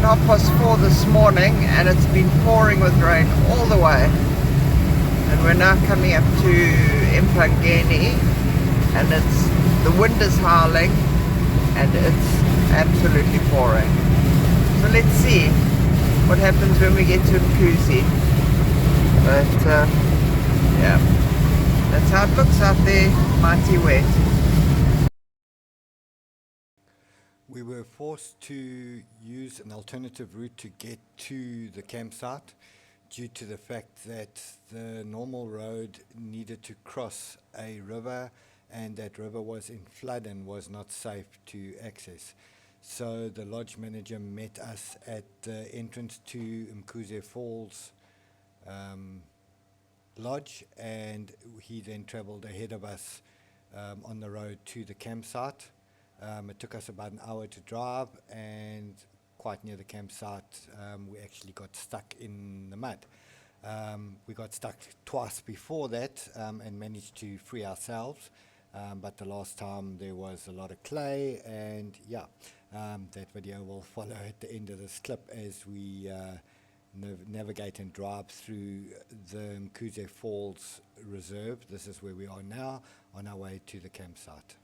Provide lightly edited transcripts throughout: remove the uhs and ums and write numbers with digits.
at 4:30 this morning, and it's been pouring with rain all the way. And we're now coming up to Mpangeni, and the wind is howling and it's absolutely pouring. So let's see what happens when we get to Mkuze. But yeah, that's how it looks out there, mighty wet. We were forced to use an alternative route to get to the campsite due to the fact that the normal road needed to cross a river, and that river was in flood and was not safe to access. So the lodge manager met us at the entrance to Mkuze Falls lodge, and he then travelled ahead of us on the road to the campsite. It took us about an hour to drive, and quite near the campsite we actually got stuck in the mud. We got stuck twice before that and managed to free ourselves, but the last time there was a lot of clay, and yeah, that video will follow at the end of this clip as we navigate and drive through the Mkuze Falls Reserve. This is where we are now, on our way to the campsite.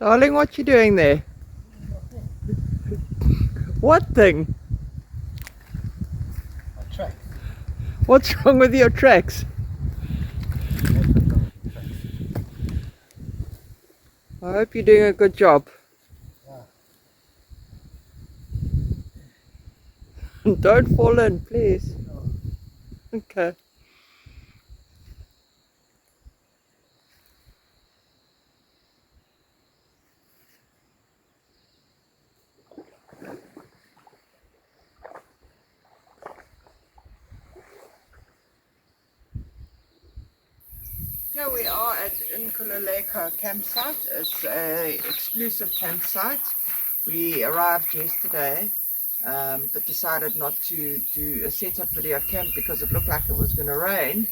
Darling, what you doing there? What thing? A track. What's wrong with your tracks? I hope you're doing a good job. Yeah. Don't fall in, please. No. Okay. Here we are at Inkululeko campsite. It's a exclusive campsite. We arrived yesterday, but decided not to do a setup video camp because it looked like it was going to rain,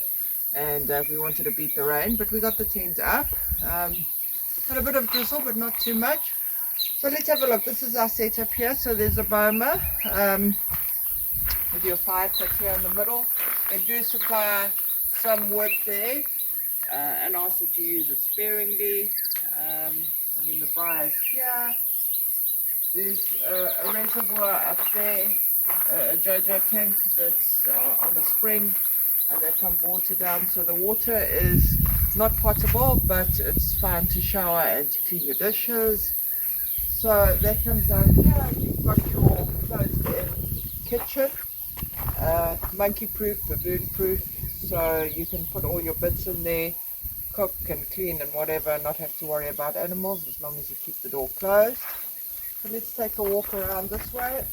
and we wanted to beat the rain. But we got the tent up. Had a bit of drizzle, but not too much. So let's have a look. This is our setup here. So there's a boma with your fire pit here in the middle. They do supply some wood there. And ask that you use it sparingly. And then the briar is here. There's a reservoir up there, a JoJo tank that's on a spring, and they pump water down. So the water is not potable, but it's fine to shower and to clean your dishes. So that comes down here. You've got your closed-in kitchen, monkey-proof, baboon-proof. So you can put all your bits in there, cook and clean and whatever, and not have to worry about animals as long as you keep the door closed. So let's take a walk around this way.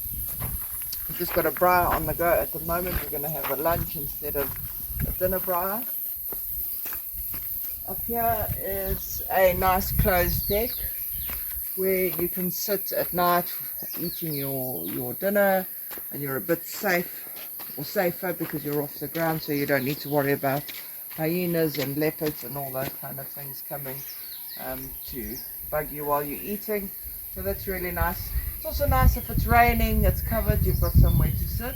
We've just got a briar on the go at the moment. We're going to have a lunch instead of a dinner briar. Up here is a nice closed deck where you can sit at night eating your dinner, and you're a bit safe, or safer, because you're off the ground, so you don't need to worry about hyenas and leopards and all those kind of things coming to bug you while you're eating. So that's really nice. It's also nice if it's raining, it's covered, you've got somewhere to sit.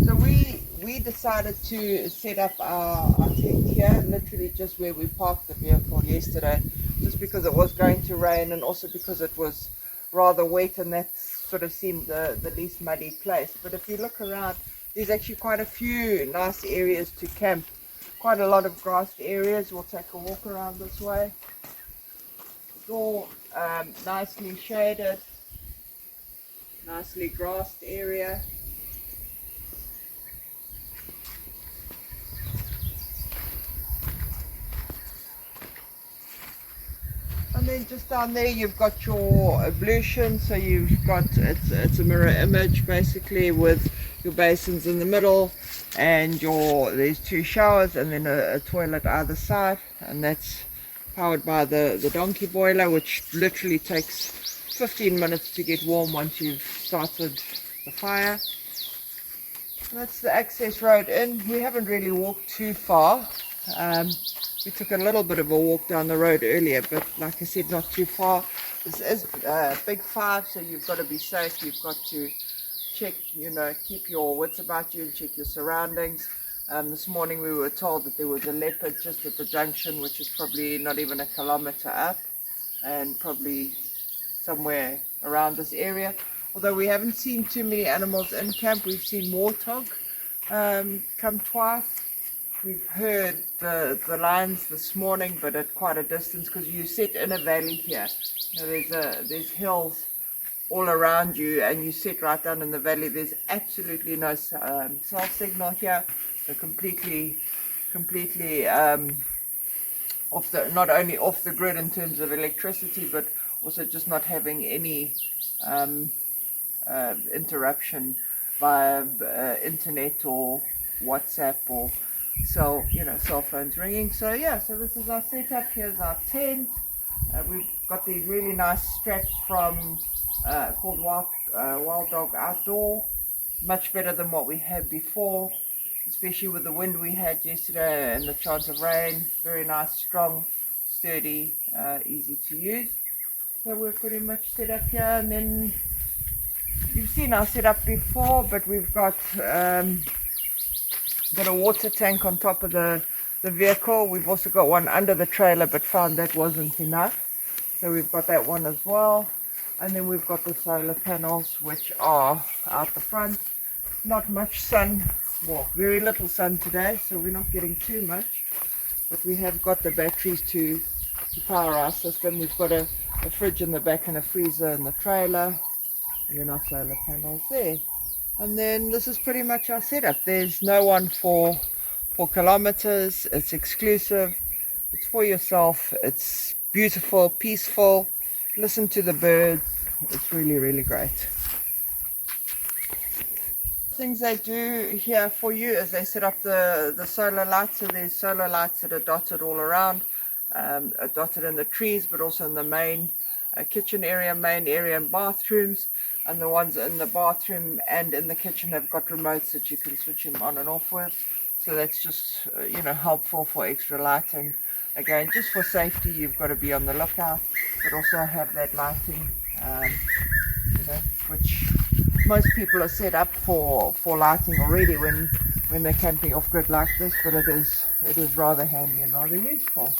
So we decided to set up our tent here, literally just where we parked the vehicle yesterday, just because it was going to rain, and also because it was rather wet, and that sort of seemed the least muddy place. But if you look around, there's actually quite a few nice areas to camp, quite a lot of grassed areas. We'll take a walk around this way. It's all nicely shaded, nicely grassed area. And then just down there you've got your ablution, so you've got, it's a mirror image basically, with your basins in the middle, and there's two showers, and then a toilet either side, and that's powered by the donkey boiler, which literally takes 15 minutes to get warm once you've started the fire. And that's the access road in. We haven't really walked too far. We took a little bit of a walk down the road earlier, but like I said, not too far. This is big 5, so you've got to be safe. You've got to check, keep your wits about you and check your surroundings. This morning we were told that there was a leopard just at the junction, which is probably not even a kilometer up, and probably somewhere around this area. Although we haven't seen too many animals in camp. We've seen warthog come twice. We've heard the lions this morning, but at quite a distance, because you sit in a valley here. There's hills all around you, and you sit right down in the valley. There's absolutely no cell signal here. So completely off not only off the grid in terms of electricity, but also just not having any interruption via internet or WhatsApp or cell phones ringing. So yeah, so this is our setup. Here's our tent. We've got these really nice straps from called Wild Dog Outdoor. Much better than what we had before, especially with the wind we had yesterday and the chance of rain. Very nice, strong, sturdy, easy to use. So we're pretty much set up here, and then you've seen our setup before, but we've got a water tank on top of the vehicle. We've also got one under the trailer, but found that wasn't enough. So we've got that one as well. And then we've got the solar panels, which are out the front. Not much sun, well, very little sun today, so we're not getting too much. But we have got the batteries to power our system. We've got a fridge in the back and a freezer in the trailer. And then our solar panels there. And then this is pretty much our setup. There's no one for kilometers. It's exclusive. It's for yourself. It's beautiful, peaceful. Listen to the birds. It's really, really great. Things they do here for you is they set up the solar lights. So there's solar lights that are dotted all around, dotted in the trees, but also in the main kitchen area, main area, and bathrooms. And the ones in the bathroom and in the kitchen have got remotes that you can switch them on and off with. So that's just helpful for extra lighting. Again, just for safety, you've got to be on the lookout, but also have that lighting, which most people are set up for lighting already when they're camping off grid like this. But it is rather handy and rather useful.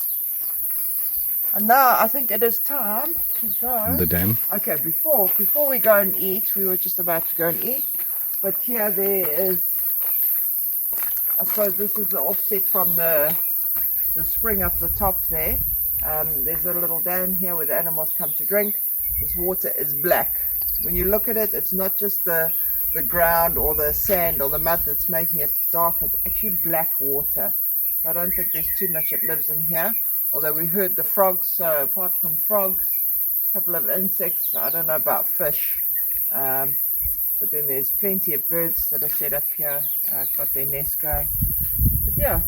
And now I think it is time to go. The dam. Okay, before we go and eat, we were just about to go and eat, but here there is, I suppose this is the offset from the spring up the top there. There's a little dam here where the animals come to drink. This water is black. When you look at it, it's not just the ground or the sand or the mud that's making it dark, it's actually black water. So I don't think there's too much that lives in here. Although we heard the frogs, so apart from frogs, a couple of insects, I don't know about fish. But then there's plenty of birds that are set up here, got their nest going. But yeah,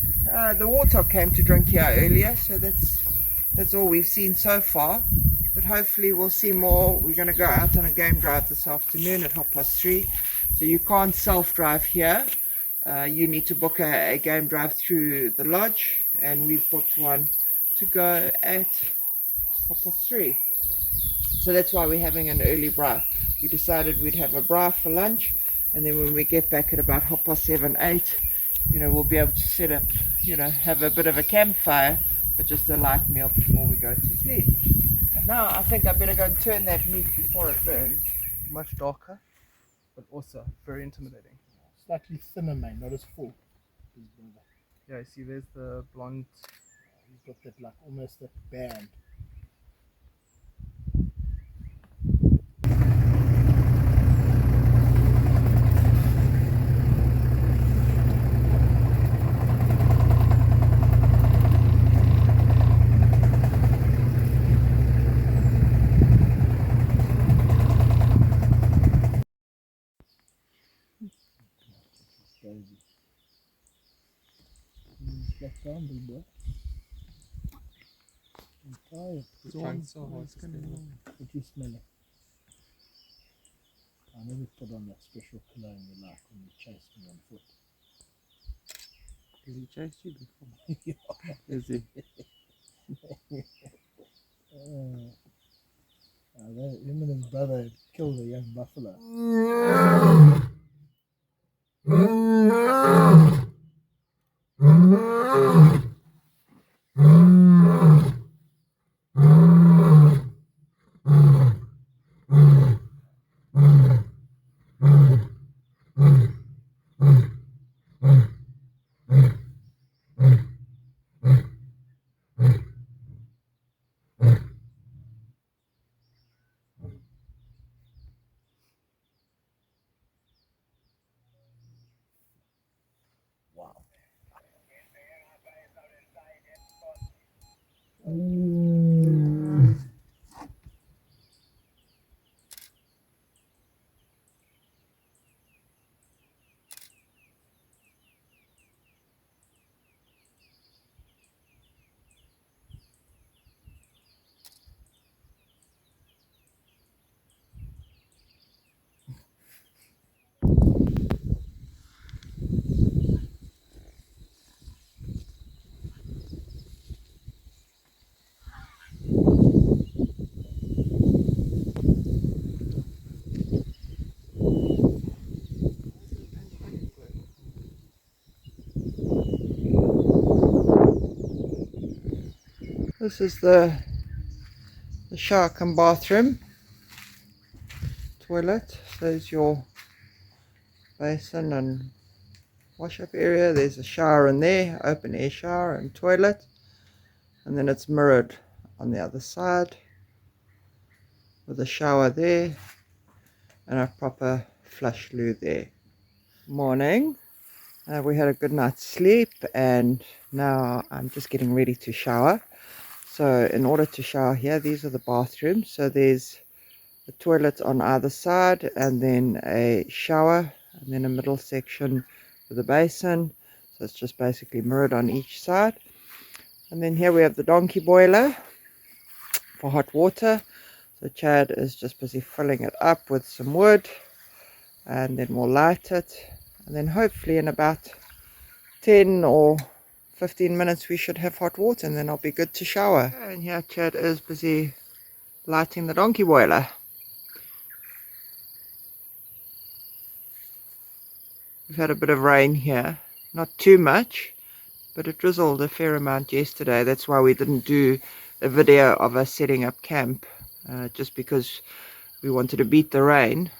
the warthog came to drink here earlier, so that's all we've seen so far. But hopefully we'll see more. We're going to go out on a game drive this afternoon at 3:30. So you can't self-drive here. You need to book a game drive through the lodge, and we've booked one to go at 3:30. So that's why we're having an early braai. We decided we'd have a braai for lunch, and then when we get back at about 7:30, 8, we'll be able to set up, have a bit of a campfire, but just a light meal before we go to sleep. And now I think I better go and turn that meat before it burns. Much darker, but also very intimidating. Slightly thinner, man, not as full. Yeah, see, there's the blonde. He's got that, like, almost that band. Back down, big boy. I'm tired. It's trying so hard. What you smelling? I never put on that special cologne you like when you chase me on foot. Has he chased you before? Yeah. Is he? Him and his brother had killed a young buffalo. Wow. This is the shower cum bathroom, toilet. So there's your basin and wash up area. There's a shower in there, open air shower and toilet, and then it's mirrored on the other side with a shower there and a proper flush loo there. Morning. We had a good night's sleep and now I'm just getting ready to shower. So in order to shower here, these are the bathrooms. So there's a toilet on either side and then a shower and then a middle section with a basin. So it's just basically mirrored on each side. And then here we have the donkey boiler for hot water. So Chad is just busy filling it up with some wood and then we'll light it. And then hopefully in about 10 or 15 minutes we should have hot water and then I'll be good to shower. And here Chad is busy lighting the donkey boiler. We've had a bit of rain here, not too much, but it drizzled a fair amount yesterday. That's why we didn't do a video of us setting up camp, just because we wanted to beat the rain.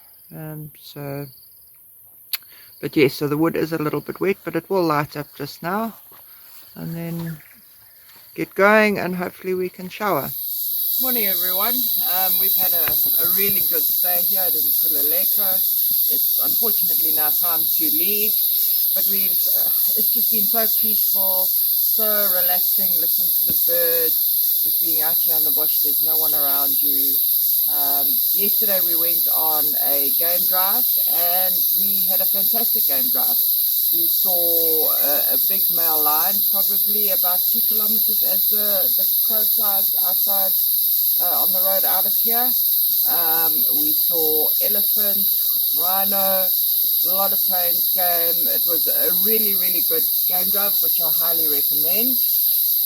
But yes, so the wood is a little bit wet, but it will light up just now and then get going and hopefully we can shower. Morning everyone. We've had a really good stay here at Inkululeko. It's unfortunately now time to leave, but it's just been so peaceful, so relaxing, listening to the birds, just being out here in the bush. There's no one around you. Yesterday we went on a game drive and we had a fantastic game drive. We saw a big male lion, probably about 2 kilometers as the crow flies outside on the road out of here. We saw elephant, rhino, a lot of plains game. It was a really, really good game drive, which I highly recommend.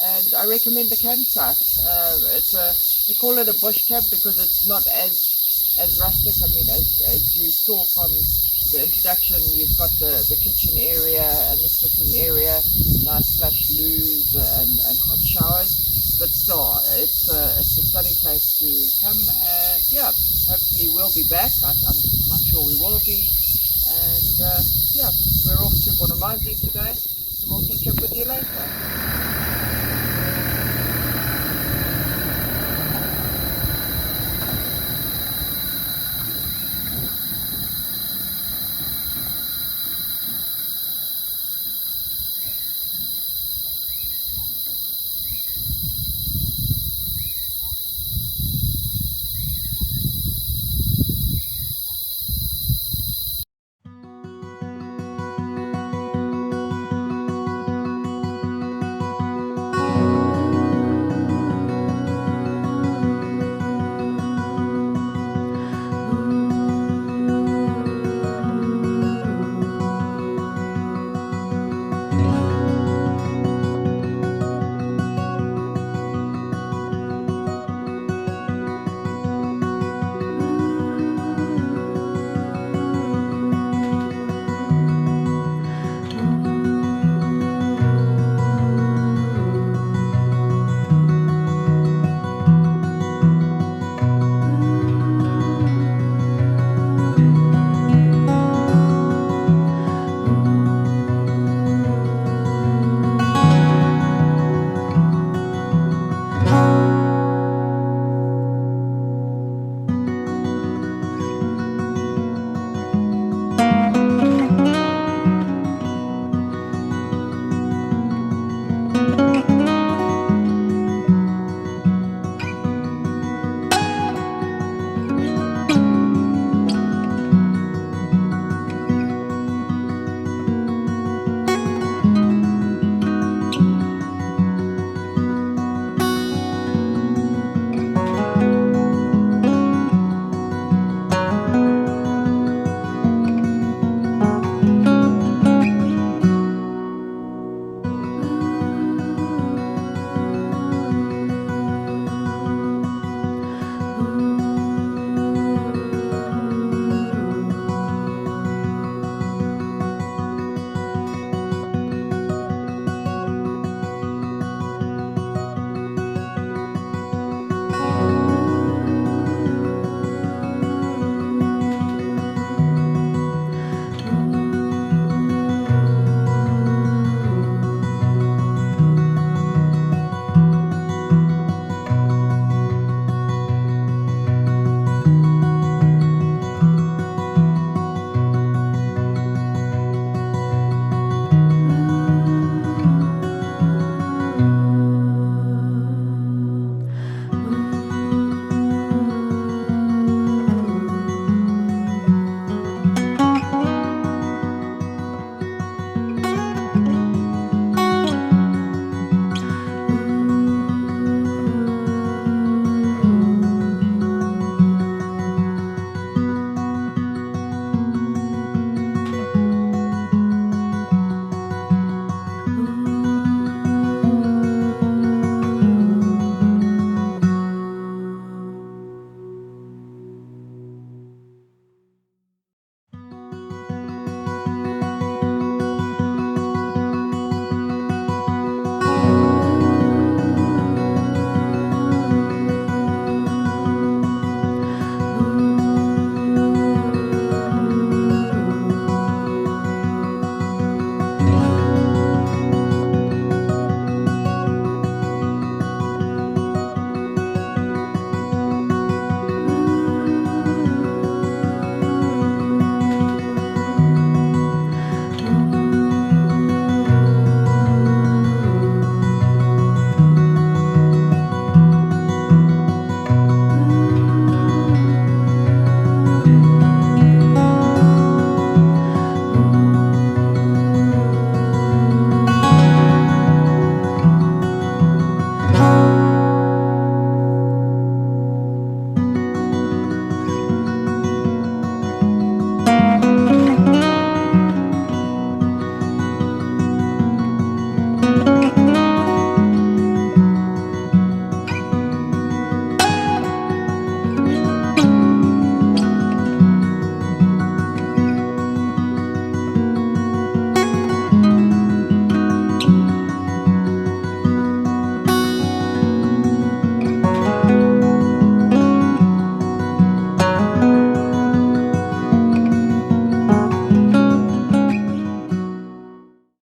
And I recommend the campsite. They call it a bush camp because it's not as rustic. I mean, as you saw from the introduction, you've got the kitchen area and the sitting area, nice flush loos and hot showers. But still, it's a stunning place to come. And yeah, hopefully we'll be back. I'm quite sure we will be. And yeah, we're off to Bonamanzi today, and we'll catch up with you later.